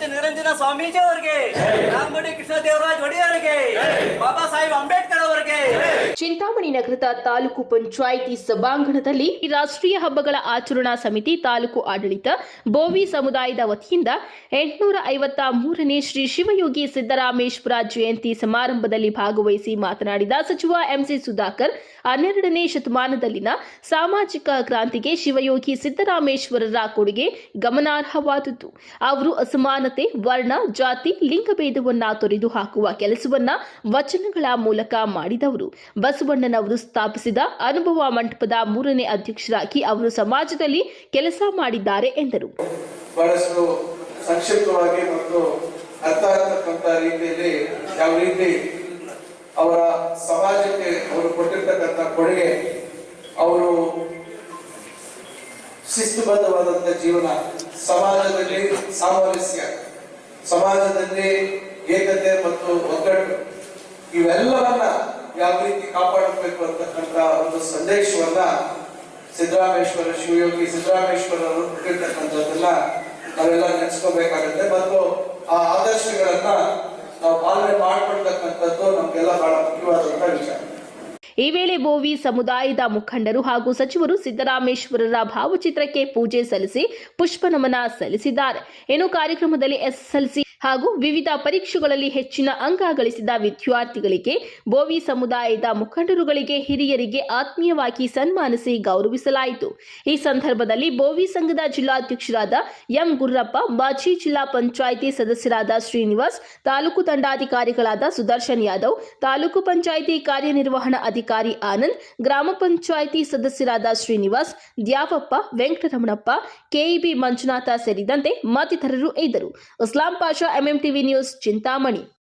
ಪಂಡಿತ ನಿರಂಜನ ಸ್ವಾಮೀಜಿ ಅವರಿಗೆ, ನಾಗಮಡಿ ಕೃಷ್ಣದೇವರಾಜ್ ಒಡೆಯರಿಗೆ, ಬಾಬಾ ಸಾಹೇಬ್ ಅಂಬೇಡ್ಕರ್ ಅವರಿಗೆ. ಚಿಂತಾಮಣಿ ನಗರದ ತಾಲೂಕು ಪಂಚಾಯಿತಿ ಸಭಾಂಗಣದಲ್ಲಿ ರಾಷ್ಟ್ರೀಯ ಹಬ್ಬಗಳ ಆಚರಣಾ ಸಮಿತಿ ತಾಲೂಕು ಆಡಳಿತ ಬೋವಿ ಸಮುದಾಯದ ವತಿಯಿಂದ 853ನೇ ಶ್ರೀ ಶಿವಯೋಗಿ ಸಿದ್ದರಾಮೇಶ್ವರ ಜಯಂತಿ ಸಮಾರಂಭದಲ್ಲಿ ಭಾಗವಹಿಸಿ ಮಾತನಾಡಿದ ಸಚಿವ ಎಂಸಿ ಸುಧಾಕರ್, 12ನೇ ಶತಮಾನದಲ್ಲಿನ ಸಾಮಾಜಿಕ ಕ್ರಾಂತಿಗೆ ಶಿವಯೋಗಿ ಸಿದ್ದರಾಮೇಶ್ವರರ ಕೊಡುಗೆ ಗಮನಾರ್ಹವಾದದ್ದು. ಅವರು ಅಸಮಾನತೆ, ವರ್ಣ, ಜಾತಿ, ಲಿಂಗಭೇದವನ್ನ ತೊರೆದು ಹಾಕುವ ಕೆಲಸವನ್ನ ವಚನಗಳ ಮೂಲಕ ಮಾಡಿದವರು. ಬಸವಣ್ಣನವರು ಸ್ಥಾಪಿಸಿದ ಅನುಭವ ಮಂಟಪದ 3ನೇ ಅಧ್ಯಕ್ಷರಾಗಿ ಅವರು ಸಮಾಜದಲ್ಲಿ ಕೆಲಸ ಮಾಡಿದ್ದಾರೆ ಎಂದರು. ಬಹಳಷ್ಟು ಸಂಕ್ಷಿಪ್ತವಾಗಿ ಮತ್ತು ಅರ್ಥ ಆಗ್ತಕ್ಕಂಥ ರೀತಿಯಲ್ಲಿ ಯಾವ ರೀತಿ ಅವರ ಸಮಾಜಕ್ಕೆ ಅವರು ಕೊಟ್ಟಿರ್ತಕ್ಕಂಥ ಕೊಡುಗೆ, ಅವರು ಶಿಸ್ತುಬದ್ಧವಾದಂಥ ಜೀವನ, ಸಮಾಜದಲ್ಲಿ ಸಾಮರಸ್ಯ, ಸಮಾಜದಲ್ಲಿ ಏಕತೆ ಮತ್ತು ಒಗ್ಗಟ್ಟು, ಇವೆಲ್ಲವನ್ನ ಯಾವ ರೀತಿ ಕಾಪಾಡಬೇಕು ಅಂತಕ್ಕಂಥ ಒಂದು ಸಂದೇಶವನ್ನ ಸಿದ್ದರಾಮೇಶ್ವರ ಶಿವಯೋಗಿ ಸಿದ್ದರಾಮೇಶ್ವರರು ಕೊಟ್ಟಿರ್ತಕ್ಕಂಥದ್ದನ್ನ ನಾವೆಲ್ಲ ನೆನೆಸ್ಕೋಬೇಕಾಗುತ್ತೆ ಮತ್ತು ಆ ಆದರ್ಶಗಳನ್ನ ನಾವು ಪಾಲನೆ ಮಾಡ್ಕೊಳ್ತಕ್ಕಂಥದ್ದು ನಮ್ಗೆಲ್ಲ ಬಹಳ ಮುಖ್ಯವಾದಂತ ವಿಚಾರ. ಈ ವೇಳೆ ಬೋವಿ ಸಮುದಾಯದ ಮುಖಂಡರು ಹಾಗೂ ಸಚಿವರು ಸಿದ್ದರಾಮೇಶ್ವರರ ಭಾವಚಿತ್ರಕ್ಕೆ ಪೂಜೆ ಸಲ್ಲಿಸಿ ಪುಷ್ಪ ನಮನ ಸಲ್ಲಿಸಿದ್ದಾರೆ. ಇನ್ನು ಕಾರ್ಯಕ್ರಮದಲ್ಲಿ ಎಸ್ಎಸ್ಎಲ್ಸಿ ಹಾಗೂ ವಿವಿಧ ಪರೀಕ್ಷೆಗಳಲ್ಲಿ ಹೆಚ್ಚಿನ ಅಂಕ ಗಳಿಸಿದ ವಿದ್ಯಾರ್ಥಿಗಳಿಗೆ, ಬೋವಿ ಸಮುದಾಯದ ಮುಖಂಡರುಗಳಿಗೆ, ಹಿರಿಯರಿಗೆ ಆತ್ಮೀಯವಾಗಿ ಸನ್ಮಾನಿಸಿ ಗೌರವಿಸಲಾಯಿತು. ಈ ಸಂದರ್ಭದಲ್ಲಿ ಬೋವಿ ಸಂಘದ ಜಿಲ್ಲಾಧ್ಯಕ್ಷರಾದ ಎಂ ಗುರ್ರಪ್ಪ, ಮಾಜಿ ಜಿಲ್ಲಾ ಪಂಚಾಯಿತಿ ಸದಸ್ಯರಾದ ಶ್ರೀನಿವಾಸ್, ತಾಲೂಕು ದಂಡಾಧಿಕಾರಿಗಳಾದ ಸುದರ್ಶನ್ ಯಾದವ್, ತಾಲೂಕು ಪಂಚಾಯಿತಿ ಕಾರ್ಯನಿರ್ವಹಣಾ ಅಧಿಕಾರಿ ಆನಂದ್, ಗ್ರಾಮ ಪಂಚಾಯಿತಿ ಸದಸ್ಯರಾದ ಶ್ರೀನಿವಾಸ್, ದ್ಯಾವಪ್ಪ, ವೆಂಕಟರಮಣಪ್ಪ, ಕೆಇಬಿ ಮಂಜುನಾಥ ಸೇರಿದಂತೆ ಮತ್ತಿತರರು ಇದ್ದರು. ಇಸ್ಲಾಂ ಪಾಷಾ, ಎಂಎಂಟಿವಿ ನ್ಯೂಸ್, ಚಿಂತಾಮಣಿ.